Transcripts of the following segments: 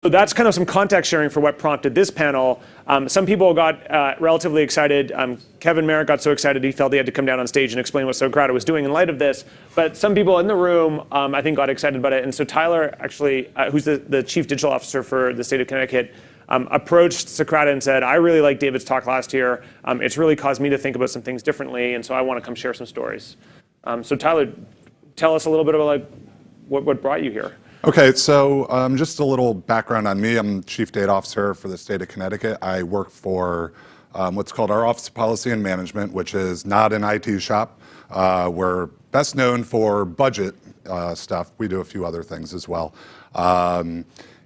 So that's kind of some context sharing for what prompted this panel. Some people got relatively excited. Kevin Merritt got so excited he felt he had to come down on stage and explain what Socrata was doing in light of this. But some people in the room, I think, got excited about it. And so Tyler, actually, who's the chief digital officer for the state of Connecticut, approached Socrata and said, I really liked David's talk last year. It's really caused me to think about some things differently. And so I want to come share some stories. So Tyler, tell us a little bit about what brought you here. Okay, so just a little background on me. I'm Chief Data Officer for the state of Connecticut. I work for what's called our Office of Policy and Management, which is not an IT shop. We're best known for budget stuff. We do a few other things as well.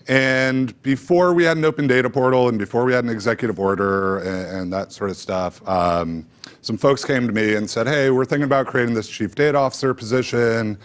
And before we had an open data portal and before we had an executive order and that sort of stuff, some folks came to me and said, hey, we're thinking about creating this Chief Data Officer position.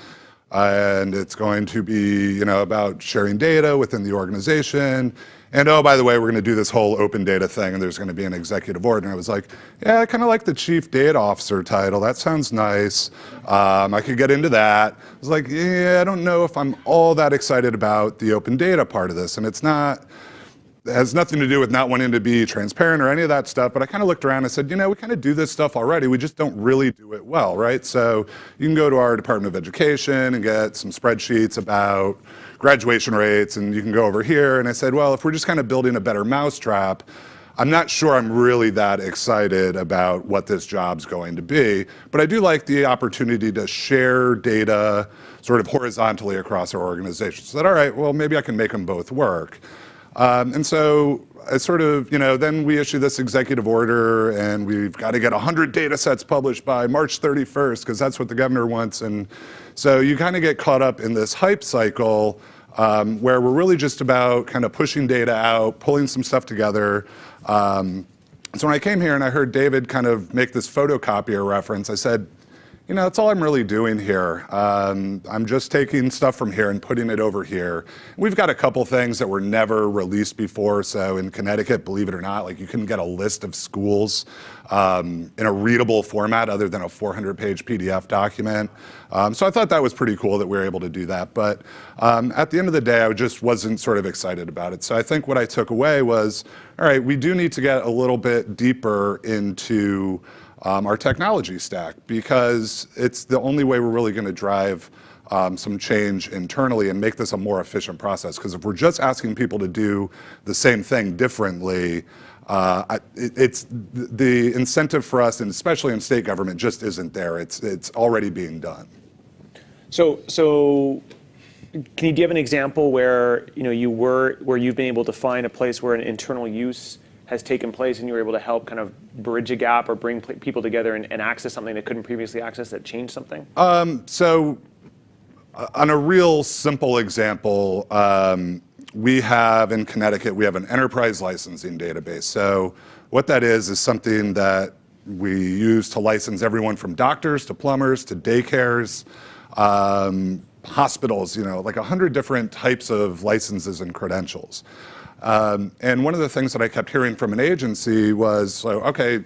And it's going to be, about sharing data within the organization. And oh, by the way, we're going to do this whole open data thing, and there's going to be an executive order. And I was like, yeah, I kind of like the Chief Data Officer title. That sounds nice. I could get into that. I was like, yeah, I don't know if I'm all that excited about the open data part of this. And it has nothing to do with not wanting to be transparent or any of that stuff, but I kind of looked around and said, we kind of do this stuff already, we just don't really do it well, right? So you can go to our Department of Education and get some spreadsheets about graduation rates, and you can go over here, and I said, well, if we're just kind of building a better mousetrap, I'm not sure I'm really that excited about what this job's going to be, but I do like the opportunity to share data sort of horizontally across our organization. So I said, all right, well, maybe I can make them both work. And so I sort of, then we issue this executive order, and we've got to get 100 data sets published by March 31st, because that's what the governor wants. And so you kind of get caught up in this hype cycle where we're really just about kind of pushing data out, pulling some stuff together. So when I came here and I heard David kind of make this photocopier reference, I said, that's all I'm really doing here. I'm just taking stuff from here and putting it over here. We've got a couple things that were never released before. So in Connecticut, believe it or not, you couldn't get a list of schools in a readable format other than a 400-page PDF document. So I thought that was pretty cool that we were able to do that. But at the end of the day, I just wasn't sort of excited about it. So I think what I took away was, all right, we do need to get a little bit deeper into our technology stack, because it's the only way we're really going to drive some change internally and make this a more efficient process. Because if we're just asking people to do the same thing differently, it's the incentive for us, and especially in state government, just isn't there. It's already being done. So do you have an example where you've been able to find a place where an internal use has taken place and you were able to help kind of bridge a gap or bring people together and access something they couldn't previously access that changed something? So on a real simple example, we have in Connecticut, we have an enterprise licensing database. So what that is something that we use to license everyone from doctors to plumbers to daycares, hospitals, like 100 different types of licenses and credentials. And one of the things that I kept hearing from an agency was, okay,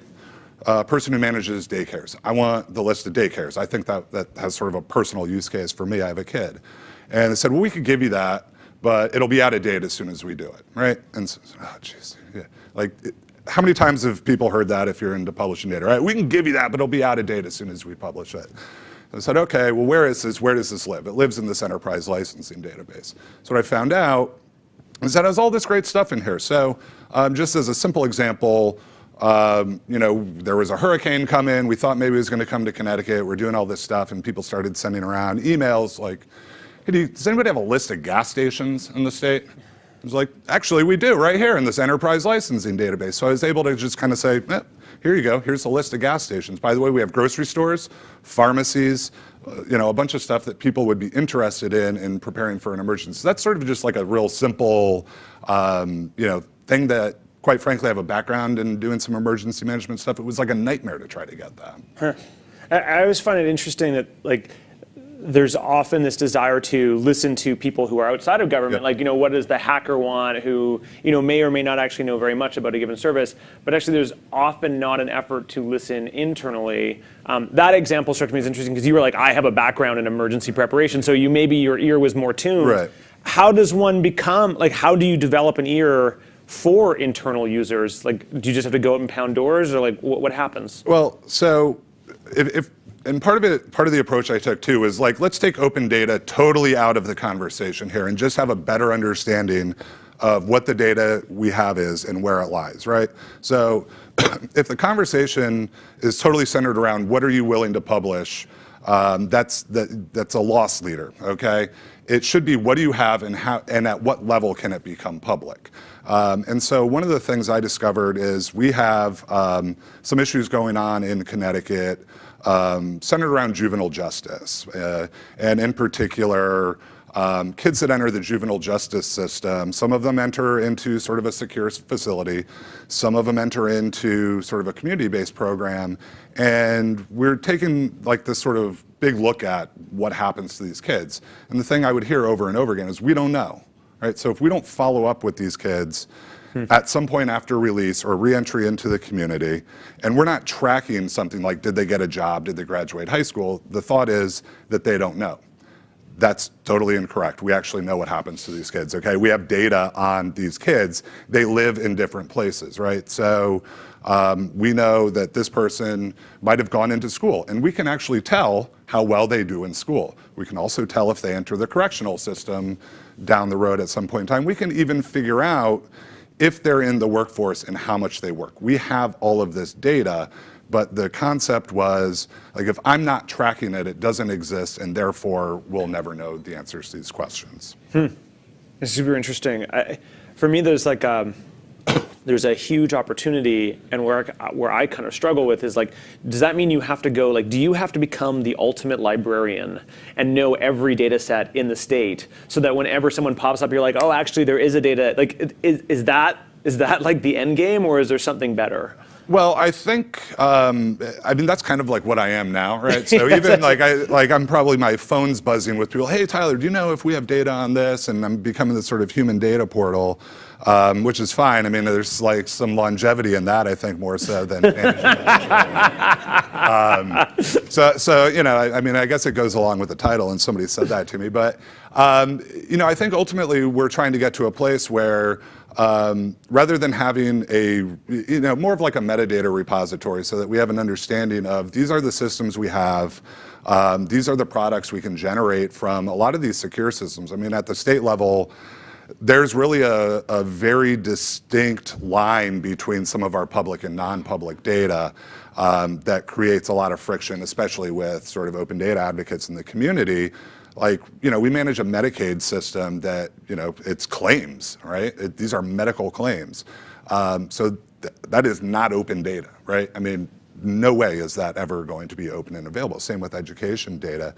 a person who manages daycares, I want the list of daycares. I think that has sort of a personal use case for me. I have a kid. And they said, well, we could give you that, but it'll be out of date as soon as we do it, right? And so, oh, jeez, yeah. How many times have people heard that if you're into publishing data, right? We can give you that, but it'll be out of date as soon as we publish it. I said, okay, well, where does this live? It lives in this enterprise licensing database. So what I found out is that it has all this great stuff in here. So just as a simple example, there was a hurricane coming. We thought maybe it was going to come to Connecticut. We're doing all this stuff, and people started sending around emails like, hey, does anybody have a list of gas stations in the state? I was like, actually, we do right here in this enterprise licensing database. So I was able to just kind of say, here you go. Here's a list of gas stations. By the way, we have grocery stores, pharmacies, a bunch of stuff that people would be interested in preparing for an emergency. So that's sort of just like a real simple, thing that, quite frankly, I have a background in doing some emergency management stuff. It was like a nightmare to try to get that. Huh. I always find it interesting that, there's often this desire to listen to people who are outside of government. Yep. What does the hacker want who, may or may not actually know very much about a given service. But actually, there's often not an effort to listen internally. That example struck me as interesting because you were like, I have a background in emergency preparation, so maybe your ear was more tuned. Right. how does one become, like, how do you develop an ear for internal users? Like, do you just have to go out and pound doors, or like, what happens? Well, so and part of the approach I took too is like, let's take open data totally out of the conversation here and just have a better understanding of what the data we have is and where it lies, right? So if the conversation is totally centered around what are you willing to publish, that's a loss leader, okay? It should be what do you have and how and at what level can it become public? And so one of the things I discovered is we have some issues going on in Connecticut centered around juvenile justice, and in particular, kids that enter the juvenile justice system. Some of them enter into sort of a secure facility, some of them enter into sort of a community-based program, and we're taking like this sort of big look at what happens to these kids. And the thing I would hear over and over again is we don't know, right? So if we don't follow up with these kids at some point after release or reentry into the community, and we're not tracking something like did they get a job, did they graduate high school, the thought is that they don't know. That's totally incorrect. We actually know what happens to these kids, okay? We have data on these kids. They live in different places, right? So we know that this person might have gone into school, and we can actually tell how well they do in school. We can also tell if they enter the correctional system down the road at some point in time. We can even figure out if they're in the workforce and how much they work. We have all of this data, but the concept was, like, if I'm not tracking it, it doesn't exist, and therefore we'll never know the answers to these questions. It's super interesting. For me, there's like there's a huge opportunity, and where I kind of struggle with is like, does that mean you have to go, like, do you have to become the ultimate librarian and know every data set in the state so that whenever someone pops up, you're like, oh, actually there is a data, like, is that like the end game, or is there something better? Well, I think, I mean, that's kind of like what I am now, right? So even I'm probably, my phone's buzzing with people, hey, Tyler, do you know if we have data on this? And I'm becoming this sort of human data portal, which is fine. I mean, there's like some longevity in that, I think, more so than so, you know, I mean, I guess it goes along with the title, and somebody said that to me. But, you know, I think ultimately we're trying to get to a place where rather than having a, you know, more of like a metadata repository so that we have an understanding of these are the systems we have, these are the products we can generate from a lot of these secure systems. I mean, at the state level, there's really a very distinct line between some of our public and non-public data that creates a lot of friction, especially with sort of open data advocates in the community. Like, you know, we manage a Medicaid system that, you know, it's claims, right? These are medical claims. So that is not open data, right? I mean, no way is that ever going to be open and available. Same with education data.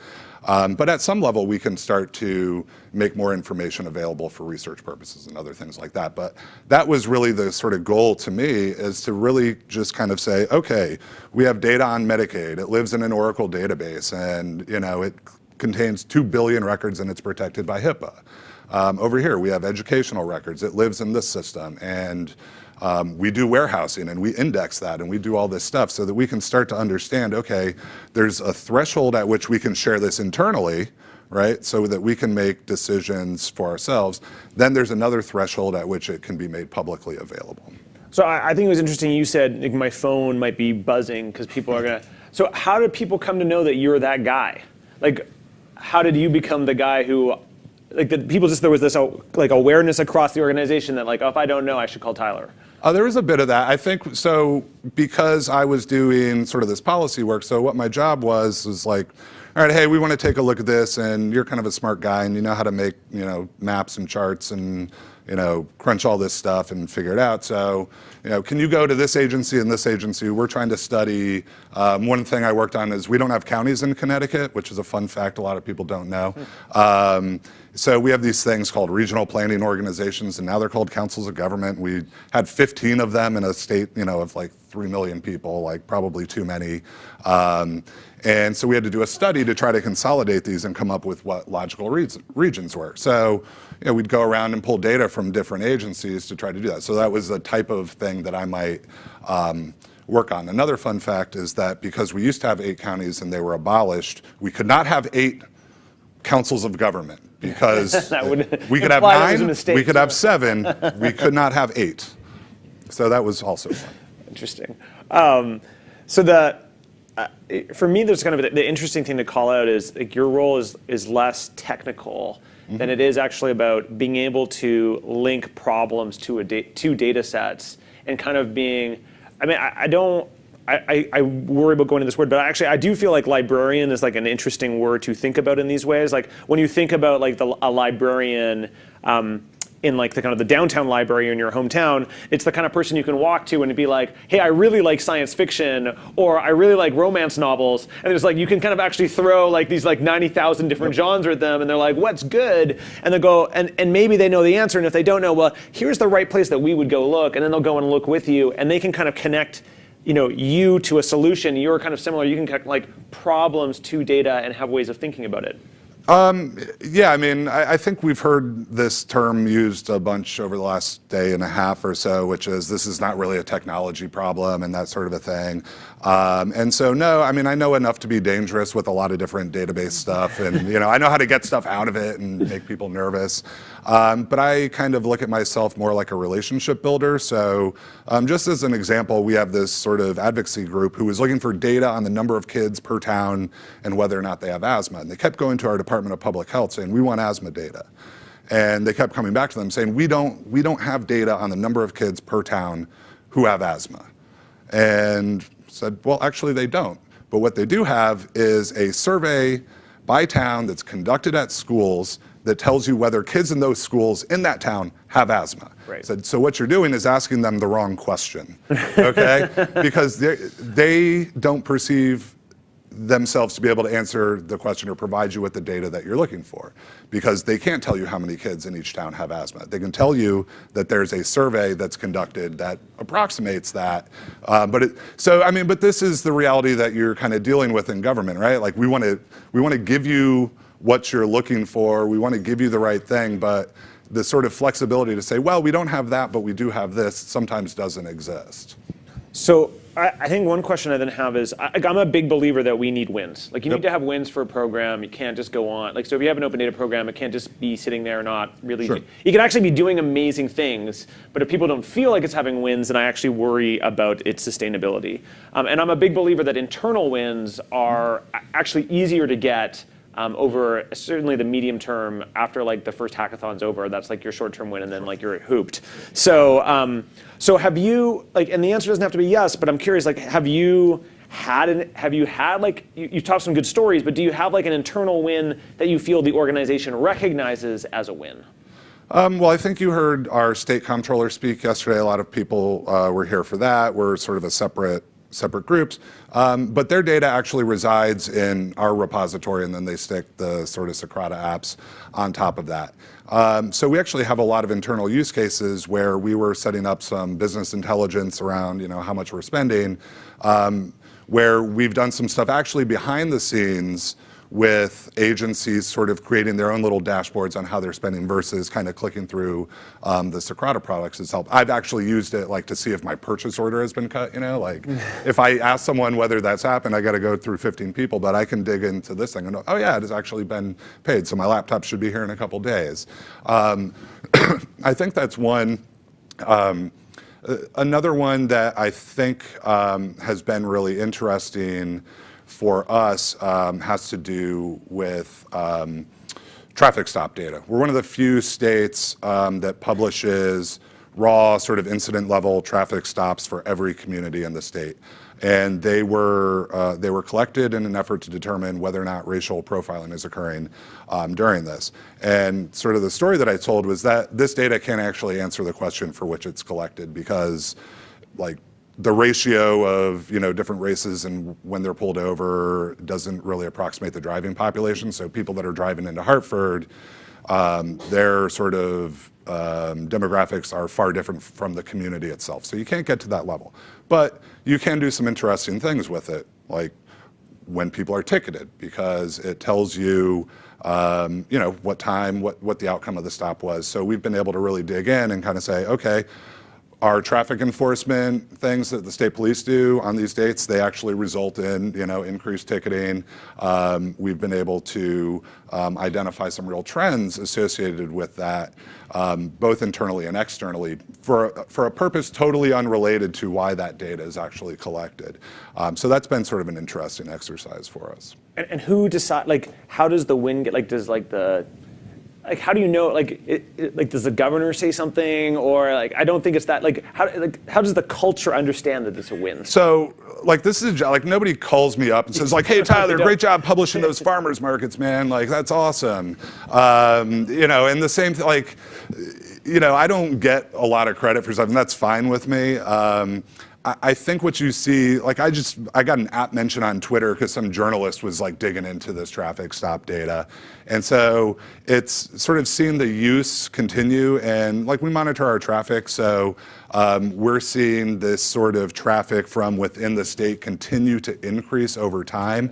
But at some level, we can start to make more information available for research purposes and other things like that. But that was really the sort of goal to me, is to really just kind of say, okay, we have data on Medicaid. It lives in an Oracle database, and, you know, it contains 2 billion records and it's protected by HIPAA. Over here, we have educational records. It lives in this system, and we do warehousing and we index that and we do all this stuff so that we can start to understand, okay, there's a threshold at which we can share this internally, right? So that we can make decisions for ourselves. Then there's another threshold at which it can be made publicly available. So I think it was interesting you said, like, my phone might be buzzing because people are gonna, so how do people come to know that you're that guy? Like, how did you become the guy who, like, the people just, there was this like awareness across the organization that, like, oh, if I don't know, I should call Tyler? There was a bit of that. I think, so because I was doing sort of this policy work, so what my job was like, all right, hey, we want to take a look at this, and you're kind of a smart guy, and you know how to make, you know, maps and charts and, you know, crunch all this stuff and figure it out. So, you know, can you go to this agency and this agency? We're trying to study. One thing I worked on is we don't have counties in Connecticut, which is a fun fact a lot of people don't know. So we have these things called regional planning organizations, and now they're called councils of government. We had 15 of them in a state, you know, of like 3 million people, like probably too many. And so we had to do a study to try to consolidate these and come up with what logical regions were. So, you know, we'd go around and pull data from different agencies to try to do that. So that was the type of thing that I might work on. Another fun fact is that because we used to have 8 counties and they were abolished, we could not have 8 councils of government, because That would we could have imply there was a 9, mistake. we could have 7, we could not have 8. So that was also fun. Interesting. For me, there's kind of the interesting thing to call out is like your role is less technical than it is actually about being able to link problems to two data sets and kind of being. I mean, I worry about going to this word, but actually I do feel like librarian is like an interesting word to think about in these ways. Like when you think about like a librarian in like the kind of the downtown library in your hometown, it's the kind of person you can walk to and be like, hey, I really like science fiction, or I really like romance novels. And there's like, you can kind of actually throw like these like 90,000 different genres at them and they're like, what's good? And they'll go, and maybe they know the answer. And if they don't know, well, here's the right place that we would go look. And then they'll go and look with you and they can kind of connect you to a solution. You're kind of similar. You can connect like problems to data and have ways of thinking about it. Yeah, I mean, I think we've heard this term used a bunch over the last day and a half or so, which is this is not really a technology problem and that sort of a thing. And so, no, I mean, I know enough to be dangerous with a lot of different database stuff, and I know how to get stuff out of it and make people nervous. But I kind of look at myself more like a relationship builder. So just as an example, we have this sort of advocacy group who was looking for data on the number of kids per town and whether or not they have asthma. And they kept going to our Department of Public Health saying, we want asthma data. And they kept coming back to them saying, we don't have data on the number of kids per town who have asthma. And said, well, actually they don't. But what they do have is a survey by town that's conducted at schools that tells you whether kids in those schools in that town have asthma. Right. So what you're doing is asking them the wrong question, okay? Because they don't perceive themselves to be able to answer the question or provide you with the data that you're looking for, because they can't tell you how many kids in each town have asthma. They can tell you that there's a survey that's conducted that approximates that. But this is the reality that you're kind of dealing with in government, right? Like we want to give you what you're looking for. We want to give you the right thing, but the sort of flexibility to say, well, we don't have that, but we do have this, sometimes doesn't exist. So I think one question I then have is, I'm a big believer that we need wins. Like you need to have wins for a program. You can't just go on. Like, so if you have an open data program, it can't just be sitting there not really. Sure. You can actually be doing amazing things, but if people don't feel like it's having wins, then I actually worry about its sustainability. And I'm a big believer that internal wins are actually easier to get over certainly the medium term after like the first hackathon's over. That's like your short-term win, and then like you're hooped. So have you like? And the answer doesn't have to be yes, but I'm curious. Like, have you had like you've talked some good stories, but do you have like an internal win that you feel the organization recognizes as a win? Well, I think you heard our state comptroller speak yesterday. A lot of people were here for that. We're sort of a separate groups, but their data actually resides in our repository, and then they stick the sort of Socrata apps on top of that. So we actually have a lot of internal use cases where we were setting up some business intelligence around, how much we're spending, where we've done some stuff actually behind the scenes with agencies sort of creating their own little dashboards on how they're spending versus kind of clicking through the Socrata products as help. I've actually used it like to see if my purchase order has been cut, like if I ask someone whether that's happened, I got to go through 15 people, but I can dig into this thing and go, oh yeah, it has actually been paid. So my laptop should be here in a couple days. I think that's one. Another one that I think has been really interesting for us has to do with traffic stop data. We're one of the few states that publishes raw sort of incident level traffic stops for every community in the state. And they were collected in an effort to determine whether or not racial profiling is occurring during this. And sort of the story that I told was that this data can't actually answer the question for which it's collected, because like the ratio of different races and when they're pulled over doesn't really approximate the driving population. So people that are driving into Hartford, their sort of demographics are far different from the community itself. So you can't get to that level. But you can do some interesting things with it, like when people are ticketed, because it tells you what time, what the outcome of the stop was. So we've been able to really dig in and kind of say, okay, our traffic enforcement things that the state police do on these dates, they actually result in increased ticketing. We've been able to identify some real trends associated with that, both internally and externally, for a purpose totally unrelated to why that data is actually collected. So that's been sort of an interesting exercise for us. And who decide? Like, how does the win get? Like, does how do you know? Like, does the governor say something, or like, I don't think it's that. Like, how does the culture understand that it's a win? So, like, this is like nobody calls me up and says like, "Hey, Tyler, great job publishing those farmers markets, man. Like, that's awesome." And the same thing, like, I don't get a lot of credit for something. That's fine with me. I think what you see, like I got an app mention on Twitter because some journalist was like digging into this traffic stop data. And so it's sort of seeing the use continue, and like we monitor our traffic, so we're seeing this sort of traffic from within the state continue to increase over time.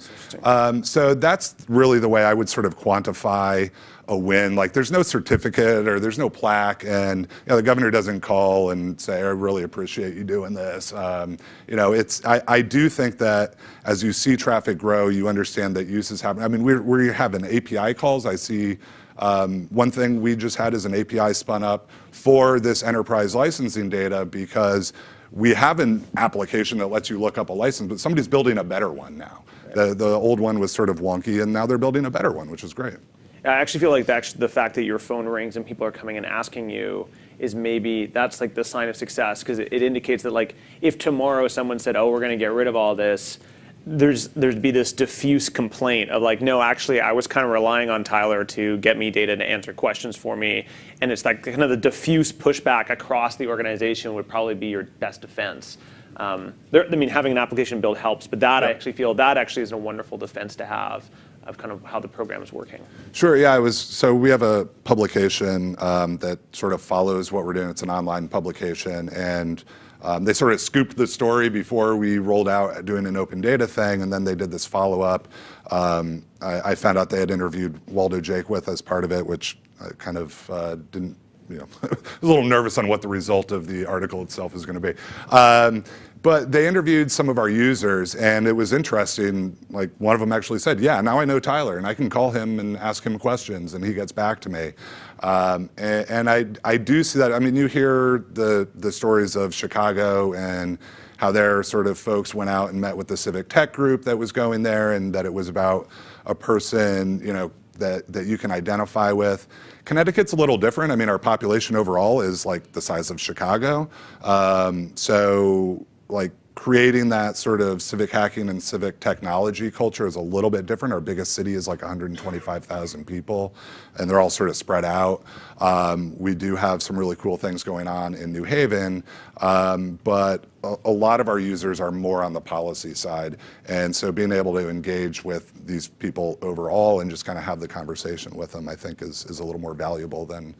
So that's really the way I would sort of quantify a win. Like, there's no certificate or there's no plaque, and the governor doesn't call and say, "I really appreciate you doing this." I do think that as you see traffic grow, you understand that use is happening. I mean, we have an API calls. I see one thing we just had is an API spun up for this enterprise licensing data, because we have an application that lets you look up a license, but somebody's building a better one now. The old one was sort of wonky, and now they're building a better one, which is great. I actually feel like the fact that your phone rings and people are coming and asking you is maybe that's like the sign of success, because it indicates that, like, if tomorrow someone said, "Oh, we're going to get rid of all this," there'd be this diffuse complaint of like, "No, actually, I was kind of relying on Tyler to get me data to answer questions for me," and it's like kind of the diffuse pushback across the organization would probably be your best defense. Having an application build helps, but I actually feel that actually is a wonderful defense to have of kind of how the program is working. Sure, yeah, so we have a publication that sort of follows what we're doing. It's an online publication, and they sort of scooped the story before we rolled out doing an open data thing, and then they did this follow-up. I found out they had interviewed Waldo Jakewith as part of it, which I kind of didn't, I was a little nervous on what the result of the article itself is going to be. But they interviewed some of our users, and it was interesting. Like, one of them actually said, "Yeah, now I know Tyler, and I can call him and ask him questions, and he gets back to me." And I do see that. I mean, you hear the stories of Chicago and how their sort of folks went out and met with the civic tech group that was going there, and that it was about a person, that you can identify with. Connecticut's a little different. I mean, our population overall is like the size of Chicago. So like creating that sort of civic hacking and civic technology culture is a little bit different. Our biggest city is like 125,000 people, and they're all sort of spread out. We do have some really cool things going on in New Haven, but a lot of our users are more on the policy side. And so being able to engage with these people overall and just kind of have the conversation with them, I think is a little more valuable than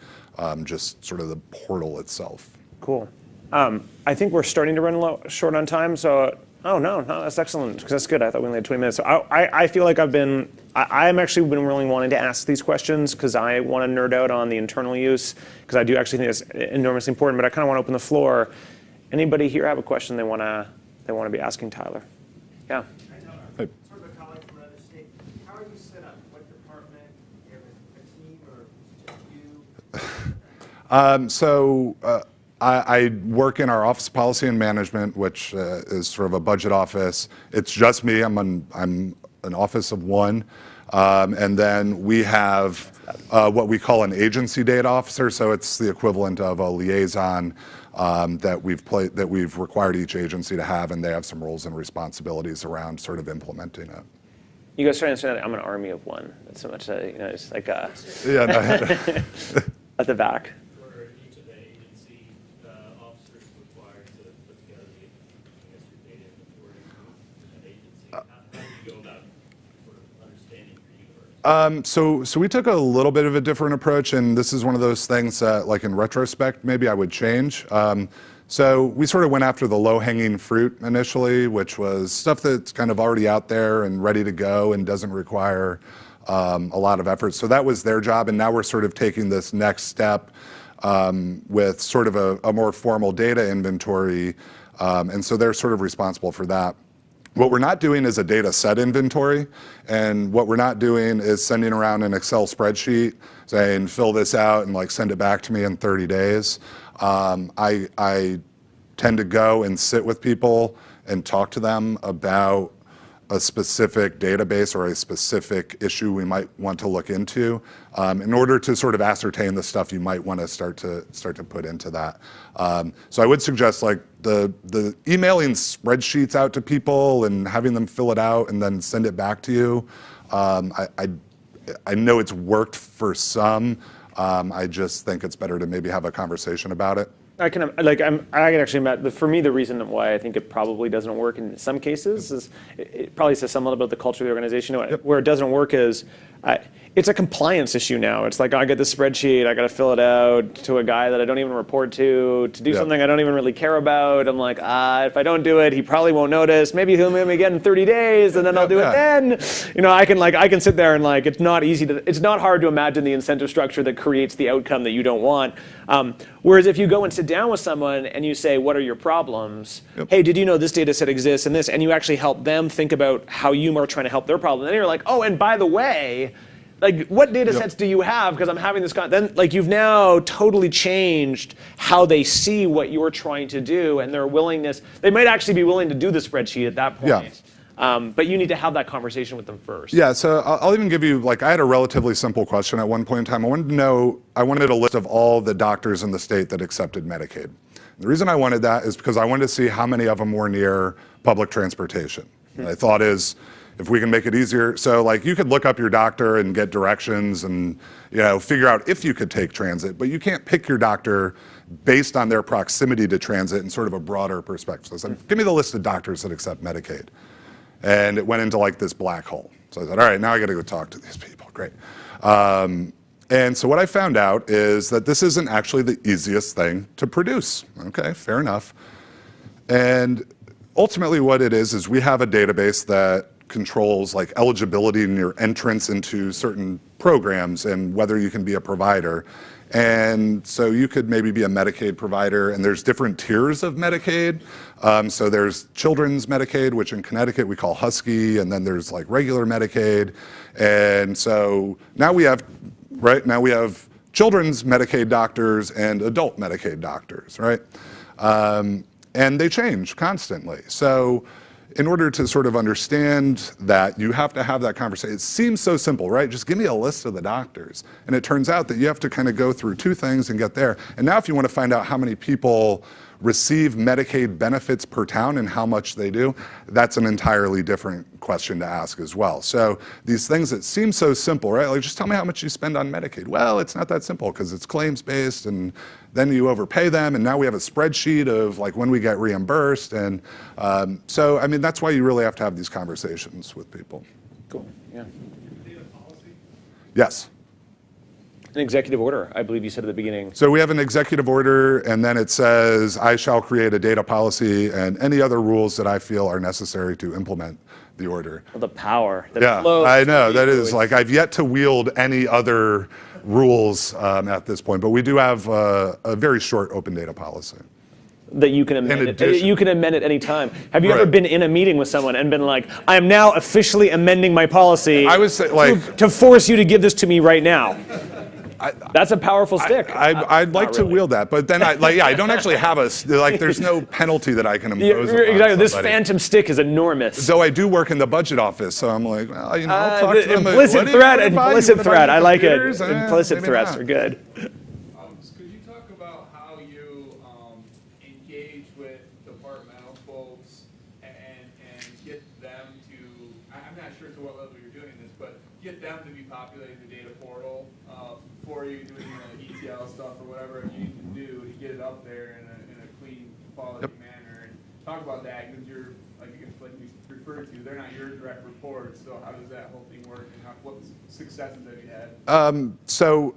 just sort of the portal itself. Cool. I think we're starting to run short on time, so no, that's excellent, because that's good. I thought we only had 20 minutes. So I feel like I'm actually been really wanting to ask these questions, because I want to nerd out on the internal use, because I do actually think it's enormously important, but I kind of want to open the floor. Anybody here have a question they want to be asking Tyler? Yeah. Hey. Sort of a colleague from another state. How are you set up? What department? Do you have a team, or just you? I work in our Office of Policy and Management, which is sort of a budget office. It's just me. I'm an office of one. And then we have what we call an agency data officer. So it's the equivalent of a liaison that we've required each agency to have, and they have some roles and responsibilities around sort of implementing it. You guys try to understand that I'm an army of one. That's so much, it's like Yeah, no. at the back. For each of the agency officers required to put together your data inventory in an agency, how do you go about sort of understanding your universe? So we took a little bit of a different approach, and this is one of those things that, like, in retrospect, maybe I would change. So we sort of went after the low-hanging fruit initially, which was stuff that's kind of already out there and ready to go and doesn't require a lot of effort. So that was their job, and now we're sort of taking this next step with sort of a more formal data inventory. And so they're sort of responsible for that. What we're not doing is a data set inventory, and what we're not doing is sending around an Excel spreadsheet saying, fill this out and like send it back to me in 30 days. I tend to go and sit with people and talk to them about a specific database or a specific issue we might want to look into in order to sort of ascertain the stuff you might want to start to put into that. So I would suggest like the emailing spreadsheets out to people and having them fill it out and then send it back to you. I know it's worked for some. I just think it's better to maybe have a conversation about it. I can actually, for me, the reason why I think it probably doesn't work in some cases is it probably says something about the culture of the organization. Where it doesn't work is it's a compliance issue now. It's like, I get this spreadsheet, I got to fill it out to a guy that I don't even report to do something I don't even really care about. I'm like, if I don't do it, he probably won't notice. Maybe he'll meet me again in 30 days, and then I'll do it then. I can sit there and like, it's not hard to imagine the incentive structure that creates the outcome that you don't want. Whereas if you go and sit down with someone and you say, what are your problems? Hey, did you know this data set exists and this? And you actually help them think about how you are trying to help their problem. Then you're like, oh, and by the way, like, what data sets do you have? Because I'm having this then like you've now totally changed how they see what you're trying to do and their willingness. They might actually be willing to do the spreadsheet at that point. But you need to have that conversation with them first. Yeah, so I'll even give you, like, I had a relatively simple question at one point in time. I wanted a list of all the doctors in the state that accepted Medicaid. The reason I wanted that is because I wanted to see how many of them were near public transportation. My thought is, if we can make it easier, so like you could look up your doctor and get directions and figure out if you could take transit, but you can't pick your doctor based on their proximity to transit in sort of a broader perspective. So I said, give me the list of doctors that accept Medicaid. And it went into like this black hole. So I said, all right, now I got to go talk to these people. Great. And so what I found out is that this isn't actually the easiest thing to produce. Okay, fair enough. And ultimately what it is we have a database that controls like eligibility and your entrance into certain programs and whether you can be a provider. And so you could maybe be a Medicaid provider, and there's different tiers of Medicaid. So there's children's Medicaid, which in Connecticut we call Husky, and then there's like regular Medicaid. And so now we have children's Medicaid doctors and adult Medicaid doctors, right? And they change constantly. So in order to sort of understand that, you have to have that conversation. It seems so simple, right? Just give me a list of the doctors. And it turns out that you have to kind of go through two things and get there. And now if you want to find out how many people receive Medicaid benefits per town and how much they do, that's an entirely different question to ask as well. So these things that seem so simple, right? Like, just tell me how much you spend on Medicaid. Well, it's not that simple because it's claims-based, and then you overpay them, and now we have a spreadsheet of like when we get reimbursed. And so, I mean, that's why you really have to have these conversations with people. Cool, yeah. Data policy? Yes. An executive order, I believe you said at the beginning. So we have an executive order, and then it says, I shall create a data policy and any other rules that I feel are necessary to implement the order. Well, the power that Yeah, flows. I know. That is like, I've yet to wield any other rules at this point, but we do have a very short open data policy. That you can amend you can amend at any time. Have you ever been in a meeting with someone and been like, I am now officially amending my policy I would say, like, to force you to give this to me right now? That's a powerful stick. I'd like to wield that, but then I don't actually have there's no penalty that I can impose upon exactly. This somebody. phantom stick is enormous. Though I do work in the budget office, so I'm like, well, I'll talk to them. Implicit threat. I like it. Implicit maybe threats not. are good. Could you talk about how you engage with departmental folks and get them to, I'm not sure to what level you're doing this, but get them to be populating the data portal for you, doing the ETL stuff or whatever you need to do to get it up there in a clean, quality manner. And talk about that, because you're, like you referred to, they're not your direct reports, so how does that whole thing work, and what successes have you had? So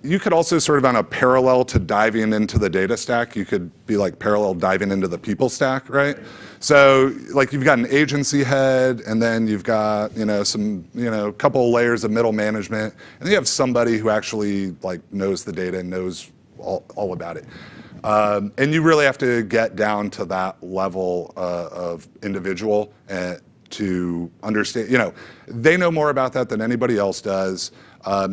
you could also sort of, on a parallel to diving into the data stack, you could be like parallel diving into the people stack, right? So like you've got an agency head, and then you've got some couple layers of middle management, and then you have somebody who actually like knows the data and knows all about it. And you really have to get down to that level of individual to understand, they know more about that than anybody else does.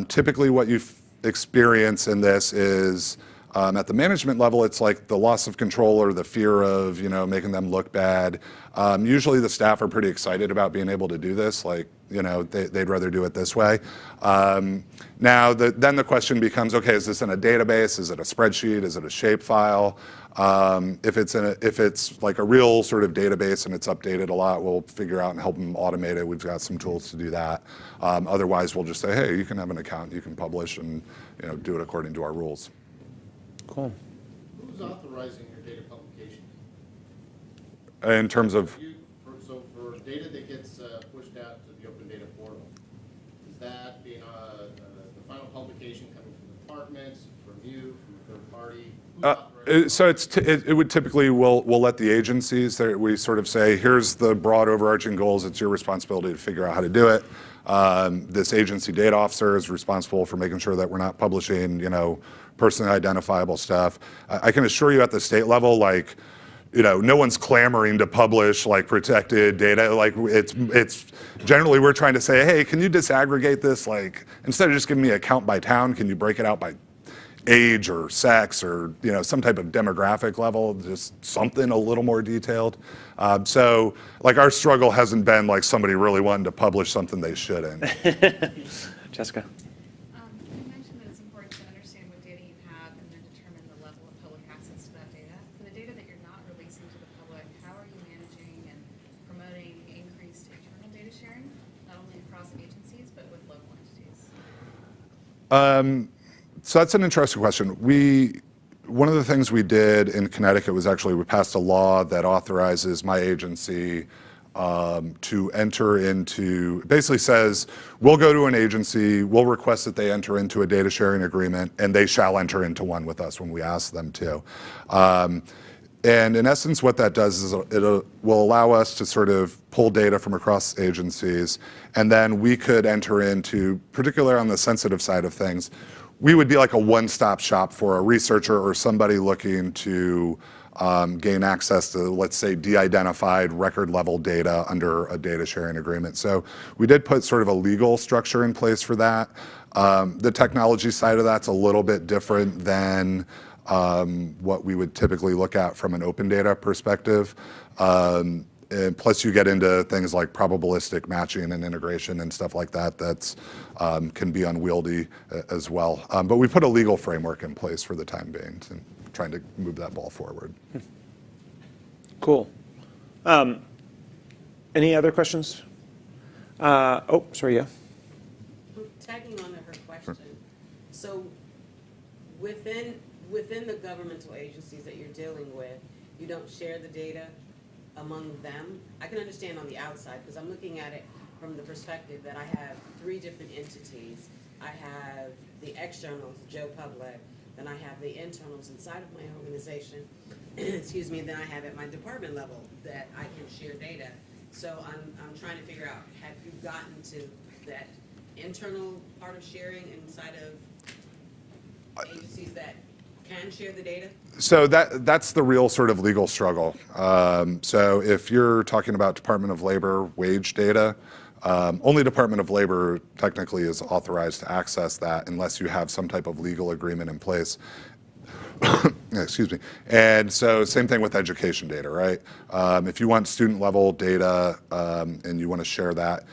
Typically what you experience in this is at the management level, it's like the loss of control or the fear of, making them look bad. Usually the staff are pretty excited about being able to do this. They'd rather do it this way. Now, then the question becomes, okay, is this in a database? Is it a spreadsheet? Is it a shapefile? If it's like a real sort of database and it's updated a lot, we'll figure out and help them automate it. We've got some tools to do that. Otherwise, we'll just say, hey, you can have an account, you can publish and do it according to our rules. Cool. Who's authorizing your data publication? In terms of? So for data that gets pushed out to the open data portal, is that being the final publication coming from departments, from you, from a third party? So it would typically, we'll let the agencies, we sort of say, here's the broad overarching goals, it's your responsibility to figure out how to do it. This agency data officer is responsible for making sure that we're not publishing, personally identifiable stuff. I can assure you at the state level, no one's clamoring to publish protected data. It's generally we're trying to say, hey, can you disaggregate this? Instead of just giving me a count by town, can you break it out by age or sex or some type of demographic level, just something a little more detailed. So our struggle hasn't been somebody really wanting to publish something they shouldn't. Jessica. You mentioned that it's important to understand what data you have and then determine the level of public access to that data. For the data that you're not releasing to the public, how are you managing and promoting increased internal data sharing, not only across agencies, but with local entities? So that's an interesting question. One of the things we did in Connecticut was actually we passed a law that authorizes my agency to enter into, basically says, we'll go to an agency, we'll request that they enter into a data sharing agreement, and they shall enter into one with us when we ask them to. And in essence, what that does is it will allow us to sort of pull data from across agencies, and then we could enter into, particularly on the sensitive side of things, we would be like a one-stop shop for a researcher or somebody looking to gain access to, let's say, de-identified record-level data under a data sharing agreement. So we did put sort of a legal structure in place for that. The technology side of that's a little bit different than what we would typically look at from an open data perspective. And plus you get into things like probabilistic matching and integration and stuff like that that's can be unwieldy as well. But we put a legal framework in place for the time being and trying to move that ball forward. Cool. Any other questions? Oh, sorry, yeah. Tagging on to her question. So within the governmental agencies that you're dealing with, you don't share the data among them? I can understand on the outside because I'm looking at it from the perspective that I have 3 different entities. I have the externals, Joe Public, then I have the internals inside of my organization, excuse me, and then I have at my department level that I can share data. So I'm trying to figure out, have you gotten to that internal part of sharing inside of agencies that can share the data? So that's the real sort of legal struggle. So if you're talking about Department of Labor wage data, only Department of Labor technically is authorized to access that unless you have some type of legal agreement in place. Excuse me. And so same thing with education data, right? If you want student level data and you want to share that,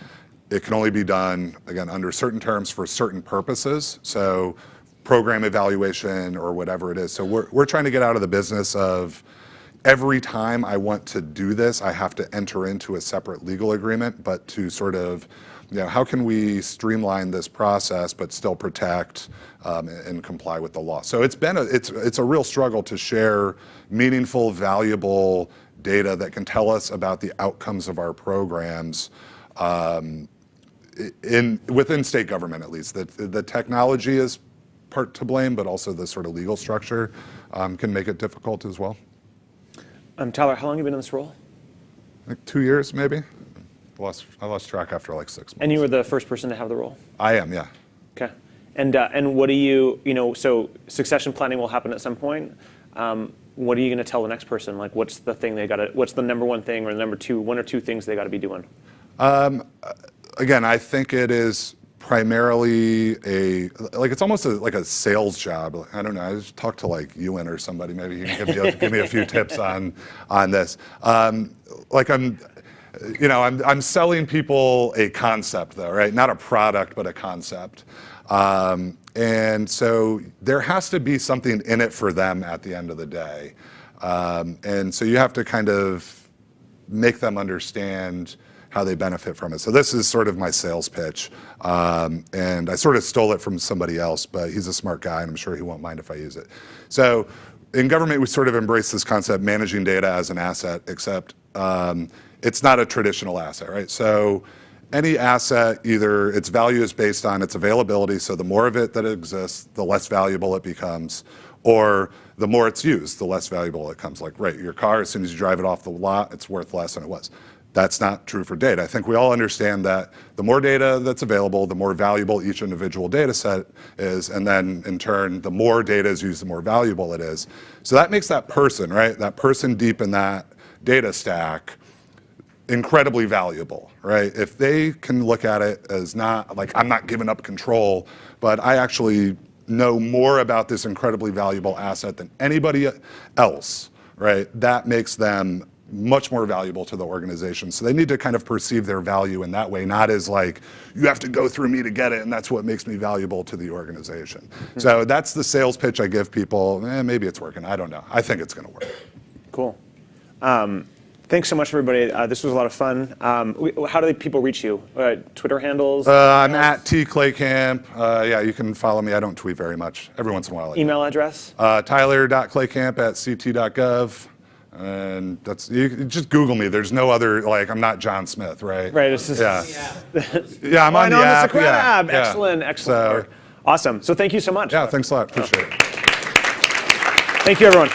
it can only be done, again, under certain terms for certain purposes. So program evaluation or whatever it is. So we're trying to get out of the business of every time I want to do this, I have to enter into a separate legal agreement, but to sort of, how can we streamline this process but still protect and comply with the law? So it's a real struggle to share meaningful, valuable data that can tell us about the outcomes of our programs within state government, at least. The technology is part to blame, but also the sort of legal structure can make it difficult as well. Tyler, how long have you been in this role? Like 2 years, maybe. I lost track after like 6 months. And you were the first person to have the role? I am, yeah. Okay. And what do you, so succession planning will happen at some point. What are you going to tell the next person? Like, what's the thing what's the number one thing or the one or two things they got to be doing? Again, I think it is primarily it's almost like a sales job. I don't know. I just talked to like Ewan or somebody. Maybe you can give me a few tips on this. I'm selling people a concept though, right? Not a product, but a concept. And so there has to be something in it for them at the end of the day. And so you have to kind of make them understand how they benefit from it. So this is sort of my sales pitch. And I sort of stole it from somebody else, but he's a smart guy and I'm sure he won't mind if I use it. So in government, we sort of embrace this concept, managing data as an asset, except it's not a traditional asset, right? So any asset, either its value is based on its availability, so the more of it that exists, the less valuable it becomes, or the more it's used, the less valuable it becomes. Like, right, your car, as soon as you drive it off the lot, it's worth less than it was. That's not true for data. I think we all understand that the more data that's available, the more valuable each individual data set is, and then in turn, the more data is used, the more valuable it is. So that makes that person, right, that person deep in that data stack, incredibly valuable, right? If they can look at it as not like I'm not giving up control, but I actually know more about this incredibly valuable asset than anybody else, right? That makes them much more valuable to the organization. So they need to kind of perceive their value in that way, not as like, you have to go through me to get it, and that's what makes me valuable to the organization. Mm-hmm. So that's the sales pitch I give people. Maybe it's working, I don't know. I think it's gonna work. Cool. Thanks so much, everybody. This was a lot of fun. How do people reach you? Twitter handles? I'm at Kleykamp. Yeah, you can follow me. I don't tweet very much. Every once in a while. Email address? Tyler.kleykamp@ct.gov. And you just Google me. There's no other, like, I'm not John Smith, right? Right. It's just, yeah, I'm on the app. Yeah. Excellent. Excellent. So, awesome. So thank you so much. Yeah, thanks a lot. Appreciate it. Thank you, everyone.